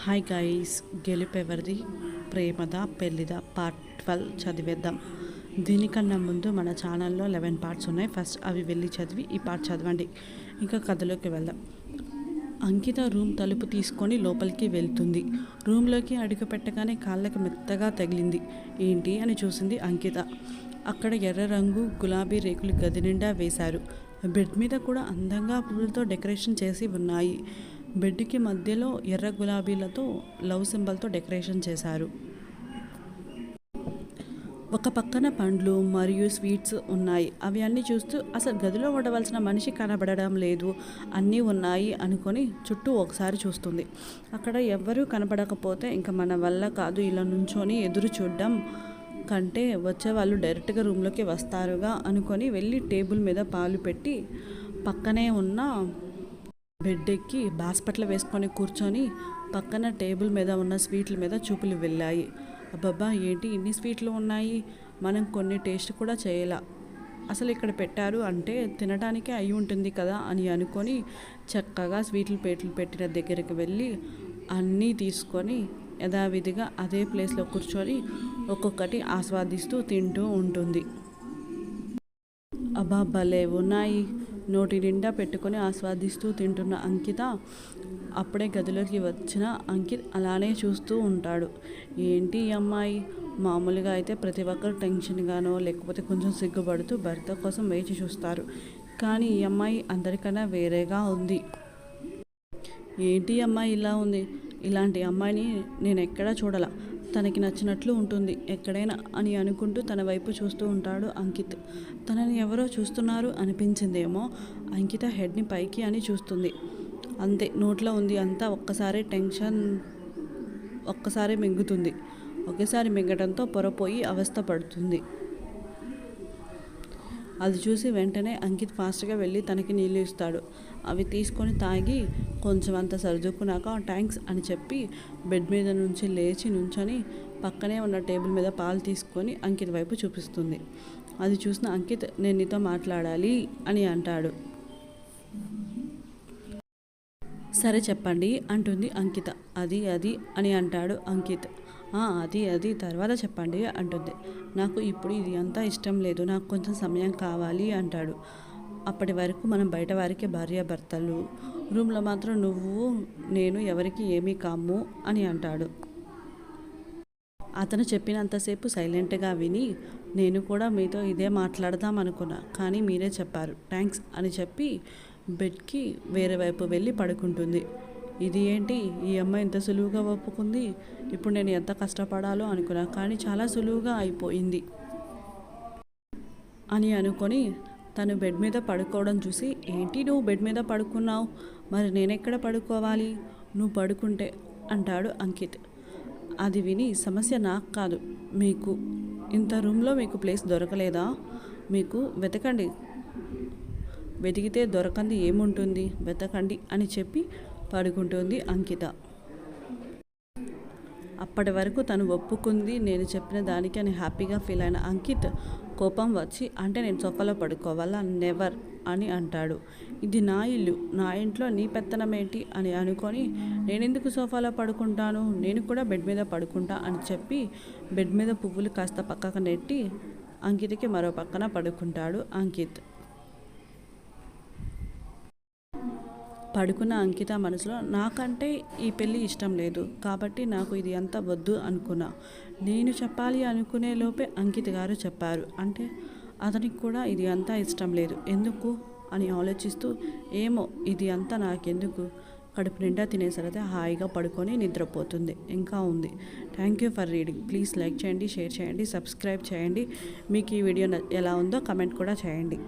Hi guys, గెలుపెవరిది, ప్రేమదా పెళ్ళిదా పార్ట్ 12 చదివేద్దాం. దీనికన్నా ముందు మన ఛానల్లో 11 పార్ట్స్ ఉన్నాయి. ఫస్ట్ అవి వెళ్ళి చదివి ఈ పార్ట్ చదవండి. ఇంకా కథలోకి వెళ్దాం. అంకిత రూమ్ తలుపు తీసుకొని లోపలికి వెళ్తుంది. రూమ్లోకి అడుగు పెట్టగానే కాళ్ళకి మెత్తగా తగిలింది. ఏంటి అని చూసింది అంకిత. అక్కడ ఎర్ర రంగు గులాబీ రేకులు గది నిండా వేశారు. బెడ్ మీద కూడా అందంగా పువ్వులతో డెకరేషన్ చేసి ఉన్నాయి. బెడ్కి మధ్యలో ఎర్ర గులాబీలతో లవ్ సింబల్తో డెకరేషన్ చేశారు. ఒక పక్కన పండ్లు మరియు స్వీట్స్ ఉన్నాయి. అవి అన్నీ చూస్తూ అసలు గదిలో ఉండవలసిన మనిషి కనబడడం లేదు, అన్నీ ఉన్నాయి అనుకొని చుట్టూ ఒకసారి చూస్తుంది. అక్కడ ఎవ్వరూ కనబడకపోతే ఇంకా మన వల్ల కాదు ఇలా నుంచొని ఎదురు చూడడం కంటే వచ్చే వాళ్ళు డైరెక్ట్గా రూమ్లోకి వస్తారుగా అనుకొని వెళ్ళి టేబుల్ మీద పాలు పెట్టి పక్కనే ఉన్న బెడ్ ఎక్కి బాస్పట్ల వేసుకొని కూర్చొని పక్కన టేబుల్ మీద ఉన్న స్వీట్ల మీద చూపులు వెళ్ళాయి. అబ్బబ్బా, ఏంటి ఇన్ని స్వీట్లు ఉన్నాయి, మనం కొన్ని టేస్ట్ కూడా చేయాల, అసలు ఇక్కడ పెట్టారు అంటే తినడానికే అయి ఉంటుంది కదా అని అనుకొని చక్కగా స్వీట్లు పెట్టిన దగ్గరికి వెళ్ళి అన్నీ తీసుకొని యథావిధిగా అదే ప్లేస్లో కూర్చొని ఒక్కొక్కటి ఆస్వాదిస్తూ తింటూ ఉంటుంది. అబ్బా, భలే ఉన్నాయి, నోటి నిండా పెట్టుకొని ఆస్వాదిస్తూ తింటున్న అంకిత అప్పుడే గదిలోకి వచ్చిన అంకిత్ అలానే చూస్తూ ఉంటాడు. ఏంటి ఈ అమ్మాయి, మామూలుగా అయితే ప్రతి ఒక్కరు టెన్షన్గానో లేకపోతే కొంచెం సిగ్గుపడుతూ భర్త కోసం వేచి చూస్తారు, కానీ ఈ అమ్మాయి అందరికన్నా వేరేగా ఉంది. ఏంటి అమ్మాయి ఇలా ఉంది, ఇలాంటి అమ్మాయిని నేను ఎక్కడా చూడాల, తనకి నచ్చినట్లు ఉంటుంది ఎక్కడైనా అని అనుకుంటూ తన వైపు చూస్తూ ఉంటాడు అంకిత్. తనని ఎవరో చూస్తున్నారు అనిపించిందేమో. అంకిత హెడ్ని పైకి అని చూస్తుంది. అంతే, నోట్లో ఉంది అంతా ఒక్కసారి టెన్షన్ ఒక్కసారి మింగుతుంది. ఒకేసారి మింగడంతో పొరపోయి అవస్థ పడుతుంది. అది చూసి వెంటనే అంకిత్ ఫాస్ట్గా వెళ్ళి తనకి నీళ్ళు ఇస్తాడు. అవి తీసుకొని తాగి కొంచెం అంత సర్దుకున్నాక థ్యాంక్స్ అని చెప్పి బెడ్ మీద నుంచి లేచి నుంచొని పక్కనే ఉన్న టేబుల్ మీద పాలు తీసుకొని అంకిత్ వైపు చూపిస్తుంది. అది చూసిన అంకిత్, నేను నీతో మాట్లాడాలి అని అంటాడు. సరే చెప్పండి అంటుంది అంకిత. అది అని అంటాడు అంకిత్. అది తర్వాత చెప్పండి అంటుంది. నాకు ఇప్పుడు ఇది అంతా ఇష్టం లేదు, నాకు కొంచెం సమయం కావాలి అంటాడు. అప్పటి వరకు మనం బయట వారికి భార్యాభర్తలు, రూమ్లో మాత్రం నువ్వు నేను ఎవరికి ఏమీ కాము అని అంటాడు. అతను చెప్పినంతసేపు సైలెంట్గా విని నేను కూడా మీతో ఇదే మాట్లాడదాం అనుకున్నా, కానీ మీరే చెప్పారు, థ్యాంక్స్ అని చెప్పి బెడ్కి వేరే వైపు వెళ్ళి పడుకుంటుంది. ఇది ఏంటి, ఈ అమ్మాయి ఇంత సులువుగా ఒప్పుకుంది, ఇప్పుడు నేను ఎంత కష్టపడాలో అనుకున్నా కానీ చాలా సులువుగా అయిపోయింది అని అనుకొని తను బెడ్ మీద పడుకోవడం చూసి, ఏంటి నువ్వు బెడ్ మీద పడుకున్నావు, మరి నేనెక్కడ పడుకోవాలి, నువ్వు పడుకుంటే అంటాడు అంకిత్. అది విని, సమస్య నాకు కాదు మీకు, ఇంత రూమ్లో మీకు ప్లేస్ దొరకలేదా, మీకు వెతకండి, వెతికితే దొరకంది ఏముంటుంది, వెతకండి అని చెప్పి పడుకుంటుంది అంకిత. అప్పటి వరకు తను ఒప్పుకుంది నేను చెప్పిన దానికి అని హ్యాపీగా ఫీల్ అయిన అంకిత్ కోపం వచ్చి, అంటే నేను సోఫాలో పడుకోవాలా, నెవర్ అని అంటాడు. ఇది నా ఇల్లు, నా ఇంట్లో నీ పెత్తనం ఏంటి అని అనుకొని నేనెందుకు సోఫాలో పడుకుంటాను, నేను కూడా బెడ్ మీద పడుకుంటా అని చెప్పి బెడ్ మీద పువ్వులు కాస్త పక్కకు నెట్టి అంకితకి మరో పక్కన పడుకుంటాడు అంకిత్. పడుకున్న అంకిత మనసులో, నాకంటే ఈ పెళ్ళి ఇష్టం లేదు కాబట్టి నాకు ఇది అంతా వద్దు అనుకున్నా, నేను చెప్పాలి అనుకునే లోపే అంకిత్ గారు చెప్పారు అంటే అతనికి కూడా ఇది అంతా ఇష్టం లేదు ఎందుకు అని ఆలోచిస్తూ, ఏమో ఇది అంతా నాకెందుకు, కడుపు నిండా తినేసరికి హాయిగా పడుకొని నిద్రపోతుంది. ఇంకా ఉంది. Thank you for reading. Please like చేయండి, షేర్ చేయండి, సబ్స్క్రైబ్ చేయండి. మీకు ఈ వీడియో ఎలా ఉందో కమెంట్ కూడా చేయండి.